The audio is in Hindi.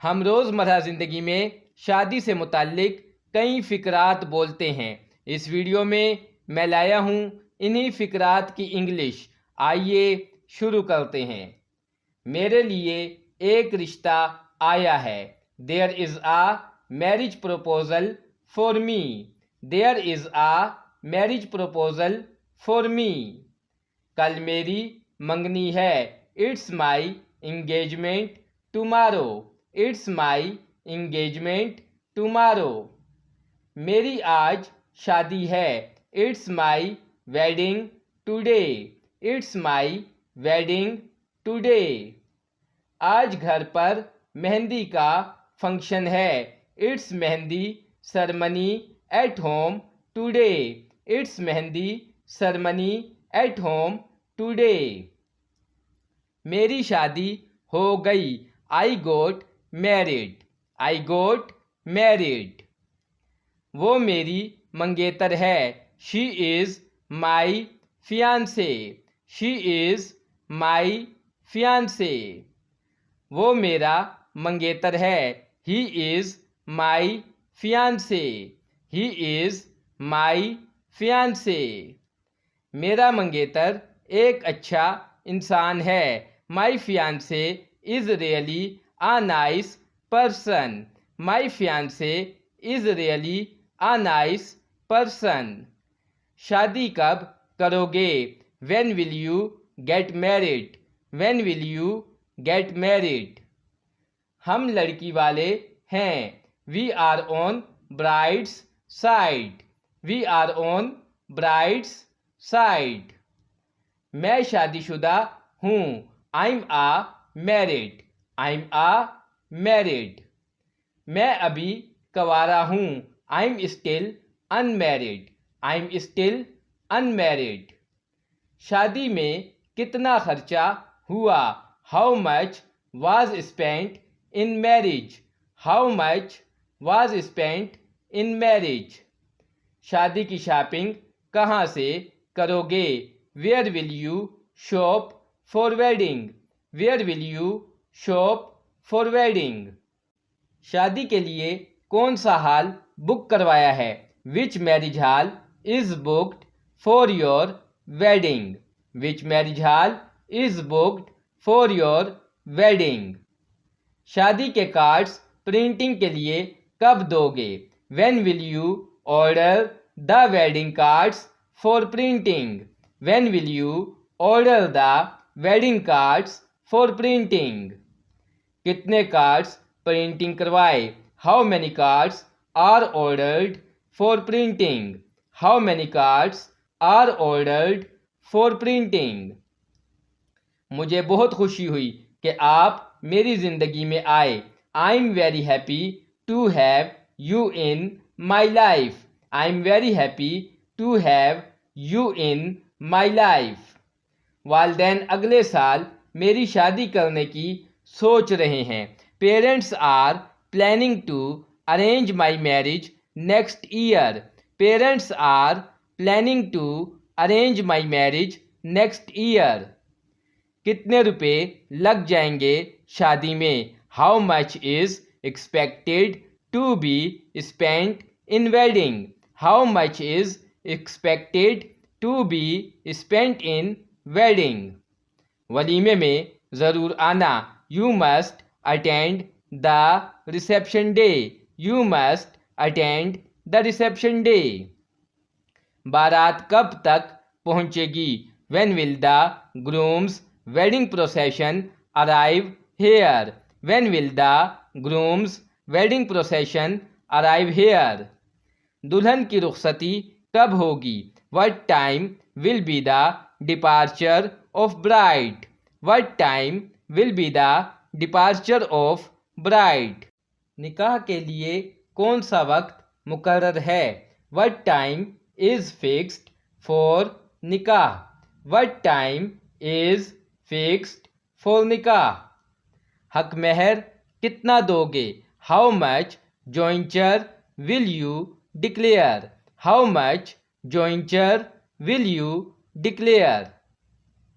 हम रोज़मर्रा ज़िंदगी में शादी से मुताल्लिक कई फ़िक्रात बोलते हैं। इस वीडियो में मैं लाया हूँ इन्हीं फ़िक्रात की इंग्लिश। आइए शुरू करते हैं। मेरे लिए एक रिश्ता आया है। There is a marriage proposal for me. There is a marriage proposal for me. कल मेरी मंगनी है। It's my engagement tomorrow. It's my engagement tomorrow. मेरी आज शादी है। It's my wedding today. It's my wedding today. आज घर पर मेहंदी का फंक्शन है। It's mehndi ceremony at home today. It's mehndi ceremony at home today. मेरी शादी हो गई। I got married. I got married. वो मेरी मंगेतर है। She is my fiancée. She is my fiancée. वो मेरा मंगेतर है। He is my fiancé. He is my fiancé. मेरा मंगेतर एक अच्छा इंसान है। My fiancé is really a nice person. My fiancé is really a nice person. शादी कब करोगे? When will you get married? When will you get married? हम लड़की वाले हैं। We are on bride's side. We are on bride's side. मैं शादीशुदा हूँ। I am a married. I am a married. मैं अभी कंवारा हूँ। I am still unmarried. I am still unmarried. शादी में कितना खर्चा हुआ? How much was spent in marriage? How much was spent in marriage? शादी की शॉपिंग कहाँ से करोगे? Where will you shop for wedding? Where will you shop for wedding? शादी के लिए कौन सा हॉल बुक करवाया है? विच marriage hall is booked for your wedding? Which marriage hall is booked for your wedding? शादी के कार्ड्स प्रिंटिंग के लिए कब दोगे? When will you order the wedding cards for printing? When will you order the wedding cards for printing? कितने कार्ड्स प्रिंटिंग करवाए? How many cards are ordered for printing? How many cards are ordered for printing? मुझे बहुत खुशी हुई कि आप मेरी ज़िंदगी में आए। I am very happy to have you in my life. I am very happy to have you in my life. वालिदैन अगले साल मेरी शादी करने की सोच रहे हैं। Parents are planning to arrange my marriage next year. Parents are planning to arrange my marriage next year. कितने रुपए लग जाएंगे शादी में? How much is expected to be spent in wedding? How much is expected to be spent in wedding? वलीमे में ज़रूर आना। You must attend the reception day. You must attend the reception day. बारात कब तक पहुँचेगी? When will the grooms wedding procession arrive here? When will the groom's wedding procession arrive here? दुल्हन की रुखसती कब होगी? What time will be the departure of bride? What time will be the departure of bride? निकाह के लिए कौन सा वक्त मुकर्रर है? What time is fixed for निकाह? What time is fixed for nikah? हक महर कितना दोगे? How much jointure will you declare? How much jointure will you declare?